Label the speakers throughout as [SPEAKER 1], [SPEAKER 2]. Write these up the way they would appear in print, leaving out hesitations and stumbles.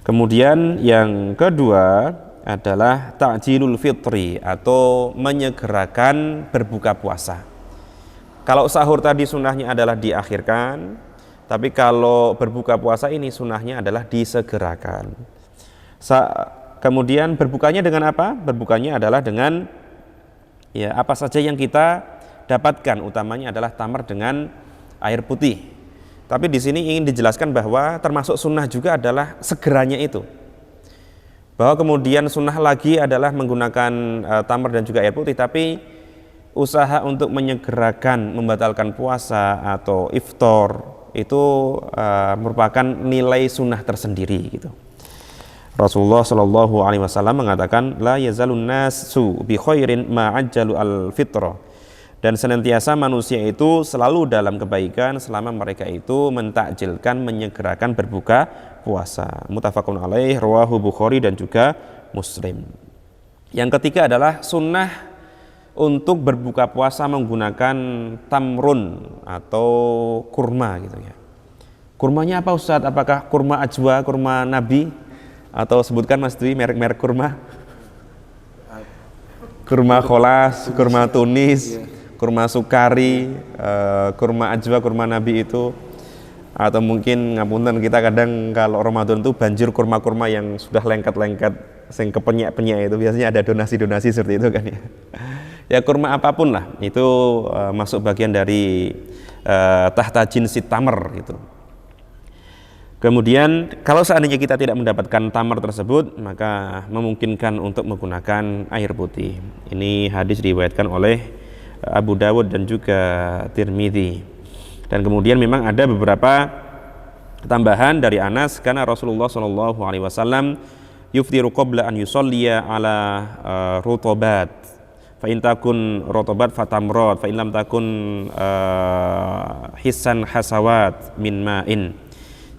[SPEAKER 1] Kemudian yang kedua adalah ta'jilul fitri atau menyegerakan berbuka puasa. Kalau sahur tadi sunnahnya adalah diakhirkan, tapi kalau berbuka puasa ini sunnahnya adalah disegerakan. Kemudian berbukanya dengan apa? Berbukanya adalah dengan ya apa saja yang kita dapatkan, utamanya adalah tamar dengan air putih. Tapi di sini ingin dijelaskan bahwa termasuk sunnah juga adalah segeranya itu. Bahwa kemudian sunnah lagi adalah menggunakan tamar dan juga air putih, tapi usaha untuk menyegerakan membatalkan puasa atau iftar itu merupakan nilai sunnah tersendiri gitu. Rasulullah Shallallahu Alaihi Wasallam mengatakan, la yazalun nasu bi khairin ma ajjalu al fitrah. Dan senantiasa manusia itu selalu dalam kebaikan selama mereka itu mentakjilkan, menyegerakan berbuka puasa. Muttafaqun alaih, rawahu Bukhari dan juga Muslim. Yang ketiga adalah sunnah untuk berbuka puasa menggunakan tamrun atau kurma gitu ya. Kurmanya apa Ustadz? Apakah kurma ajwa, kurma nabi? Atau sebutkan Mas Dwi merek-merek kurma? Kurma kholas, kurma tunis, kurma sukari, kurma ajwa, kurma nabi itu. Atau mungkin ngapunten, kita kadang kalau Ramadan itu banjir kurma-kurma yang sudah lengket-lengket sing kepenyek-penyek itu, biasanya ada donasi-donasi seperti itu kan ya. Ya kurma apapun lah, itu masuk bagian dari tahta jinsit tamar gitu. Kemudian kalau seandainya kita tidak mendapatkan tamar tersebut, maka memungkinkan untuk menggunakan air putih. Ini hadis diriwayatkan oleh Abu Dawud dan juga Tirmidzi. Dan kemudian memang ada beberapa tambahan dari Anas, karena Rasulullah Shallallahu Alaihi Wasallam yuftiru qabla an yusalliya ala rutobat. Fa in takun rutobat fatamrot, fa in lam takun hisan hasawat min ma'in.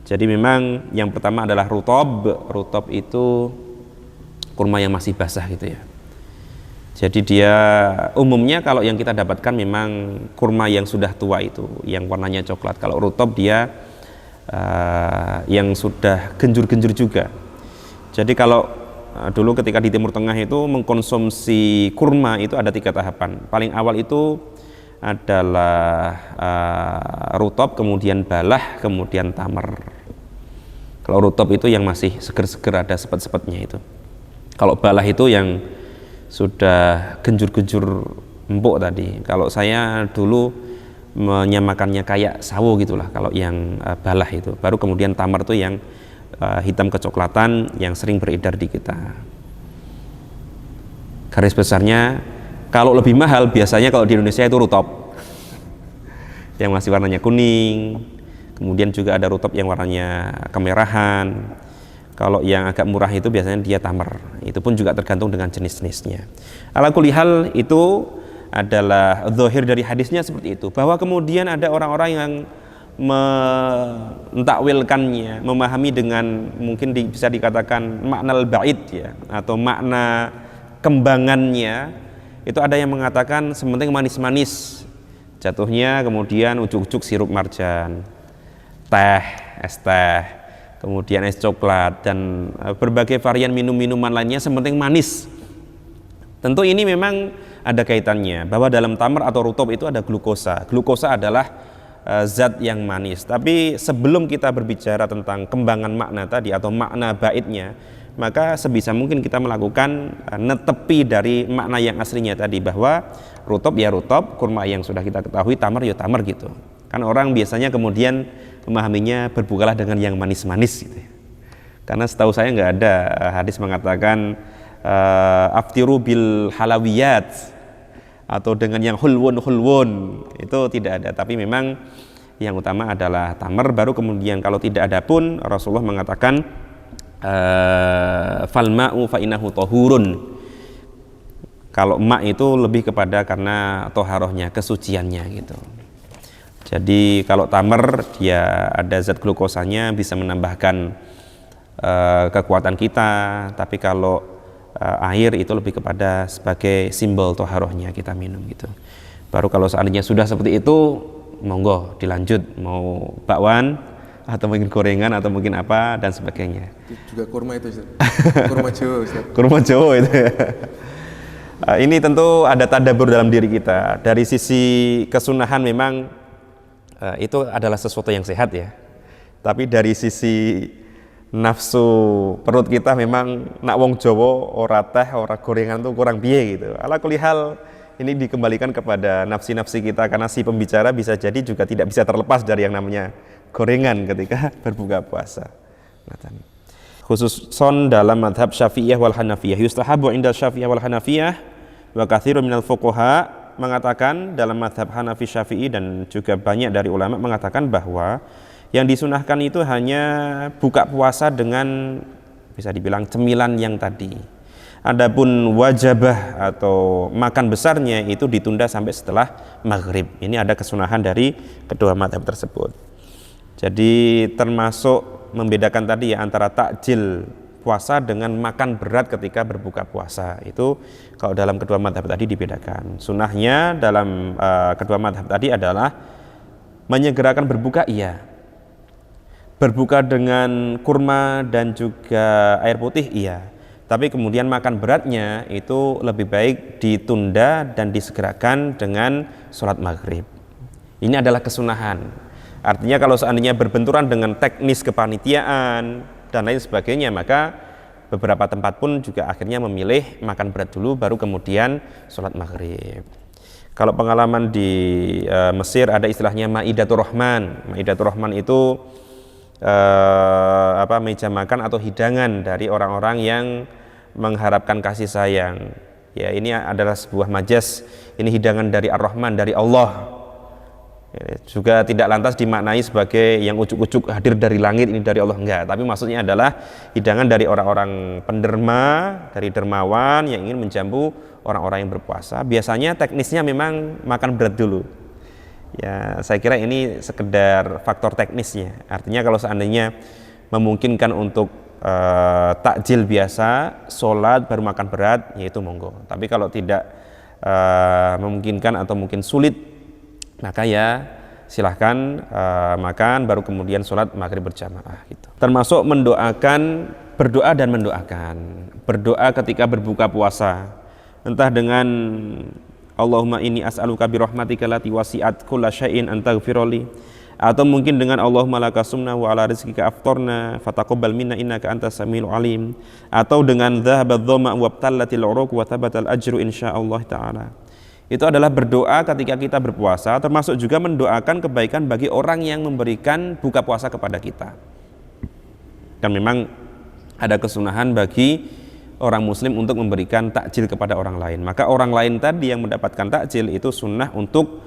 [SPEAKER 1] Jadi memang yang pertama adalah rutob. Rutob itu kurma yang masih basah gitu ya. Jadi dia umumnya kalau yang kita dapatkan memang kurma yang sudah tua itu, yang warnanya coklat. Kalau rutob dia yang sudah genjur-genjur juga. Jadi kalau dulu ketika di Timur Tengah itu mengkonsumsi kurma itu ada 3 tahapan. Paling awal itu adalah rutob, kemudian balah, kemudian tamar. Kalau rutob itu yang masih seger-seger, ada sepet-sepetnya itu. Kalau balah itu yang sudah genjur-genjur empuk tadi. Kalau saya dulu menyamakannya kayak sawo gitulah kalau yang balah itu. Baru kemudian tamar itu yang hitam kecoklatan yang sering beredar di kita. Garis besarnya kalau lebih mahal biasanya kalau di Indonesia itu rutob yang masih warnanya kuning. Kemudian juga ada rutob yang warnanya kemerahan. Kalau yang agak murah itu biasanya dia tamar. Itu pun juga tergantung dengan jenis-jenisnya. Ala kulli hal itu adalah zahir dari hadisnya seperti itu. Bahwa kemudian ada orang-orang yang mentakwilkannya, memahami dengan mungkin bisa dikatakan makna al-ba'id ya, atau makna kembangannya. Itu ada yang mengatakan sementing manis-manis jatuhnya, kemudian ujuk-ujuk sirup marjan, teh, es teh, kemudian es coklat, dan berbagai varian minum-minuman lainnya sementing manis. Tentu ini memang ada kaitannya, bahwa dalam tamar atau rutob itu ada glukosa. Glukosa adalah zat yang manis. Tapi sebelum kita berbicara tentang kembangan makna tadi atau makna baitnya, maka sebisa mungkin kita melakukan netepi dari makna yang aslinya tadi, bahwa rutob ya rutob, kurma yang sudah kita ketahui, tamar ya tamar gitu. Kan orang biasanya kemudian memahaminya berbukalah dengan yang manis-manis gitu. Karena setahu saya nggak ada hadis mengatakan aftiru bil halawiyat atau dengan yang hulwun, itu tidak ada. Tapi memang yang utama adalah tamar, baru kemudian kalau tidak ada pun Rasulullah mengatakan fal ma'u fa innahu tahurun. Kalau ma' itu lebih kepada karena toharohnya, kesuciannya gitu. Jadi kalau tamar dia ada zat glukosanya, bisa menambahkan kekuatan kita. Tapi kalau air itu lebih kepada sebagai simbol toharohnya kita minum gitu. Baru kalau seandainya sudah seperti itu, monggo dilanjut, mau bakwan atau mungkin gorengan atau mungkin apa dan sebagainya.
[SPEAKER 2] Juga kurma itu Ustaz. Kurma Jawa Ustaz.
[SPEAKER 1] Kurma Jawa itu. Ini tentu ada tadabbur dalam diri kita. Dari sisi kesunahan memang itu adalah sesuatu yang sehat ya. Tapi dari sisi nafsu perut kita memang nak wong Jawa ora teh ora gorengan tuh kurang piye gitu. Ala kulli hal ini dikembalikan kepada nafsi-nafsi kita karena si pembicara bisa jadi juga tidak bisa terlepas dari yang namanya gorengan ketika berbuka puasa. Khususon dalam madhab Syafi'iyah wal Hanafiyah, yustahabu inda Syafi'iyah wal Hanafiyah wa katsirun minal fuqaha mengatakan dalam madhab Hanafi Syafi'i dan juga banyak dari ulama mengatakan bahwa yang disunahkan itu hanya buka puasa dengan bisa dibilang cemilan yang tadi. Adapun wajabah atau makan besarnya itu ditunda sampai setelah maghrib. Ini ada kesunahan dari kedua madhab tersebut. Jadi termasuk membedakan tadi ya antara takjil puasa dengan makan berat ketika berbuka puasa. Itu kalau dalam kedua madhab tadi dibedakan. Sunahnya dalam kedua madhab tadi adalah menyegerakan berbuka iya. Berbuka dengan kurma dan juga air putih iya. Tapi kemudian makan beratnya itu lebih baik ditunda dan disegerakan dengan sholat maghrib. Ini adalah kesunahan. Artinya kalau seandainya berbenturan dengan teknis kepanitiaan dan lain sebagainya, maka beberapa tempat pun juga akhirnya memilih makan berat dulu baru kemudian sholat maghrib. Kalau pengalaman di Mesir ada istilahnya Maidatur Rahman. Maidatur Rahman itu meja makan atau hidangan dari orang-orang yang mengharapkan kasih sayang. Ya, ini adalah sebuah majas. Ini hidangan dari Ar-Rahman, dari Allah. Ya, juga tidak lantas dimaknai sebagai yang ujuk-ujuk hadir dari langit, ini dari Allah, enggak. Tapi maksudnya adalah hidangan dari orang-orang penderma, dari dermawan yang ingin menjamu orang-orang yang berpuasa. Biasanya teknisnya memang makan berat dulu. Ya, saya kira ini sekedar faktor teknisnya. Artinya kalau seandainya memungkinkan untuk takjil biasa, sholat baru makan berat, yaitu monggo. Tapi kalau tidak memungkinkan atau mungkin sulit, maka ya silahkan makan baru kemudian sholat maghrib berjamaah gitu. Termasuk mendoakan, berdoa dan mendoakan. Berdoa ketika berbuka puasa, entah dengan Allahumma inni as'aluka bi rahmatika allati wasi'at kulla syai'in an taghfirli, atau mungkin dengan Allahumma laka sumna wa ala rizqika aftarna fataqabbal minna innaka antas samiul alim, atau dengan dhahabadh dhama wa btallatil uruq wa thabatal ajru insyaallah taala. Itu adalah berdoa ketika kita berpuasa, termasuk juga mendoakan kebaikan bagi orang yang memberikan buka puasa kepada kita. Kan memang ada kesunahan bagi orang muslim untuk memberikan takjil kepada orang lain. Maka orang lain tadi yang mendapatkan takjil itu sunnah untuk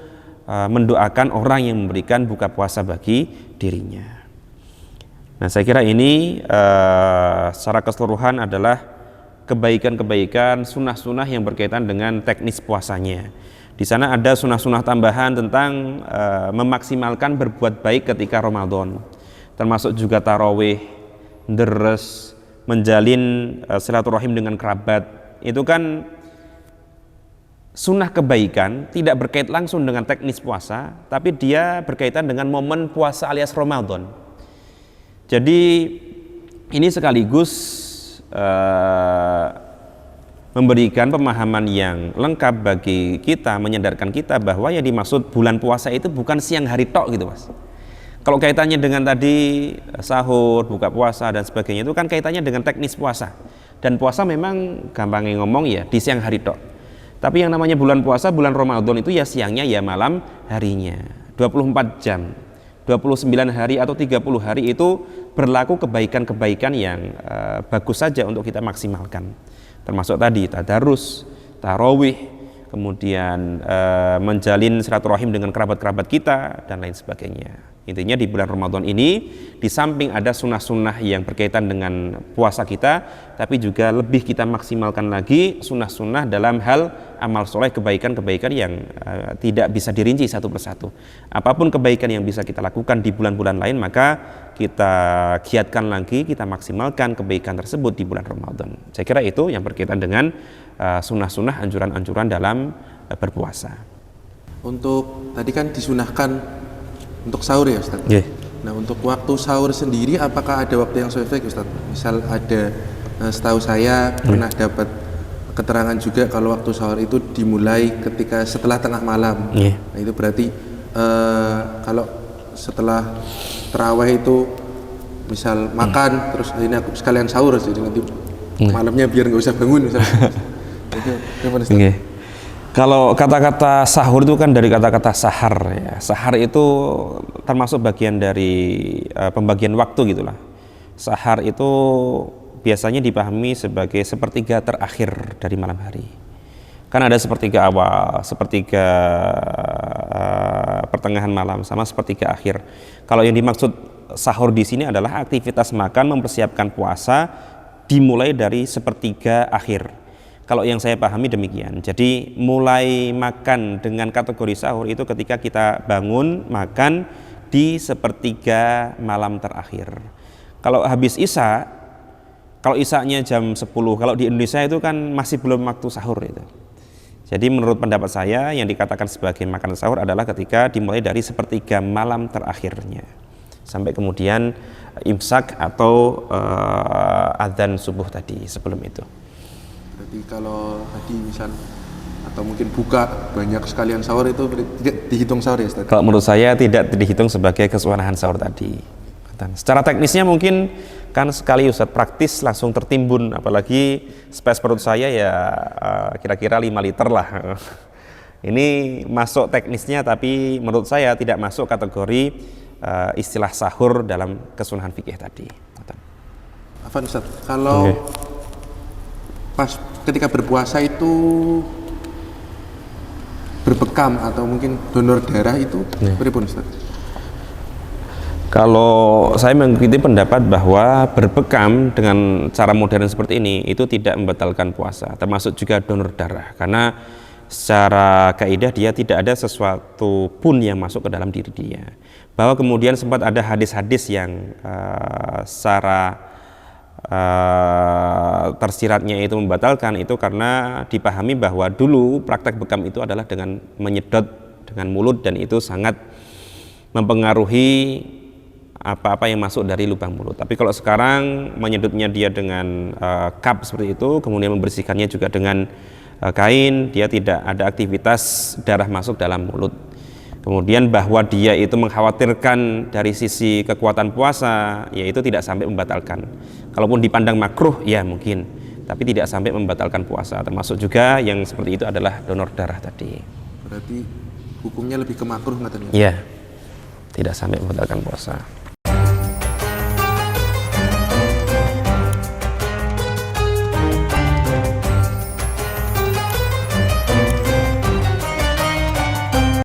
[SPEAKER 1] mendoakan orang yang memberikan buka puasa bagi dirinya. Nah, saya kira ini secara keseluruhan adalah kebaikan-kebaikan, sunnah-sunnah yang berkaitan dengan teknis puasanya. Di sana ada sunnah-sunnah tambahan tentang memaksimalkan berbuat baik ketika Ramadan, termasuk juga tarawih, deres, menjalin silaturahim dengan kerabat. Itu kan sunnah kebaikan, tidak berkait langsung dengan teknis puasa, tapi dia berkaitan dengan momen puasa alias Ramadan. Jadi ini sekaligus memberikan pemahaman yang lengkap bagi kita, menyadarkan kita bahwa yang dimaksud bulan puasa itu bukan siang hari tok gitu Mas. Kalau kaitannya dengan tadi sahur, buka puasa dan sebagainya itu kan kaitannya dengan teknis puasa. Dan puasa memang gampangnya ngomong ya di siang hari tok. Tapi yang namanya bulan puasa, bulan Ramadan itu ya siangnya ya malam harinya. 24 jam. 29 hari atau 30 hari itu berlaku kebaikan-kebaikan yang bagus saja untuk kita maksimalkan. Termasuk tadi tadarus, tarawih, kemudian menjalin silaturahim dengan kerabat-kerabat kita dan lain sebagainya. Intinya di bulan Ramadan ini di samping ada sunnah-sunnah yang berkaitan dengan puasa kita, tapi juga lebih kita maksimalkan lagi sunnah-sunnah dalam hal amal soleh, kebaikan-kebaikan yang tidak bisa dirinci satu persatu. Apapun kebaikan yang bisa kita lakukan di bulan-bulan lain, maka kita giatkan lagi, kita maksimalkan kebaikan tersebut di bulan Ramadan. Saya kira itu yang berkaitan dengan sunnah-sunnah, anjuran-anjuran dalam berpuasa.
[SPEAKER 2] Untuk tadi kan disunahkan untuk sahur ya Ustaz?
[SPEAKER 1] Yeah.
[SPEAKER 2] Nah, untuk waktu sahur sendiri apakah ada waktu yang spesifik Ustaz? Misal ada, setahu saya pernah dapat keterangan juga kalau waktu sahur itu dimulai ketika setelah tengah malam. Nah, itu berarti kalau setelah tarawih itu misal makan terus ini aku sekalian sahur, jadi nanti malamnya biar nggak usah bangun misalnya. Itu gimana, Ustaz?
[SPEAKER 1] Kalau kata-kata sahur itu kan dari kata-kata sahar ya. Sahar itu termasuk bagian dari pembagian waktu gitulah. Sahar itu biasanya dipahami sebagai sepertiga terakhir dari malam hari. Kan ada sepertiga awal, sepertiga pertengahan malam, sama sepertiga akhir. Kalau yang dimaksud sahur di sini adalah aktivitas makan mempersiapkan puasa dimulai dari sepertiga akhir. Kalau yang saya pahami demikian. Jadi mulai makan dengan kategori sahur itu ketika kita bangun makan di sepertiga malam terakhir. Kalau habis isya, kalau isyanya jam 10, kalau di Indonesia itu kan masih belum waktu sahur itu. Jadi menurut pendapat saya yang dikatakan sebagai makan sahur adalah ketika dimulai dari sepertiga malam terakhirnya sampai kemudian imsak atau adzan subuh tadi sebelum itu.
[SPEAKER 2] Berarti kalau tadi misal atau mungkin buka banyak sekalian sahur itu tidak dihitung sahur ya Ustaz?
[SPEAKER 1] Kalau menurut saya tidak dihitung sebagai kesunahan sahur tadi. Secara teknisnya mungkin kan sekali Ustaz praktis langsung tertimbun, apalagi space perut saya ya kira-kira 5 liter lah. Ini masuk teknisnya tapi menurut saya tidak masuk kategori istilah sahur dalam kesunahan fikih tadi.
[SPEAKER 2] Afan Ustaz, kalau pas ketika berpuasa itu berbekam atau mungkin donor darah itu beripun Ustaz?
[SPEAKER 1] Kalau saya mengikuti pendapat bahwa berbekam dengan cara modern seperti ini itu tidak membatalkan puasa, termasuk juga donor darah, karena secara kaidah dia tidak ada sesuatu pun yang masuk ke dalam diri dia. Bahwa kemudian sempat ada hadis-hadis yang secara tersiratnya itu membatalkan, itu karena dipahami bahwa dulu praktek bekam itu adalah dengan menyedot dengan mulut dan itu sangat mempengaruhi apa-apa yang masuk dari lubang mulut. Tapi kalau sekarang menyedotnya dia dengan cup seperti itu, kemudian membersihkannya juga dengan kain, dia tidak ada aktivitas darah masuk dalam mulut. Kemudian bahwa dia itu mengkhawatirkan dari sisi kekuatan puasa, yaitu tidak sampai membatalkan. Kalaupun dipandang makruh, ya mungkin, tapi tidak sampai membatalkan puasa. Termasuk juga yang seperti itu adalah donor darah tadi.
[SPEAKER 2] Berarti hukumnya lebih ke makruh katanya?
[SPEAKER 1] Iya, tidak sampai membatalkan puasa.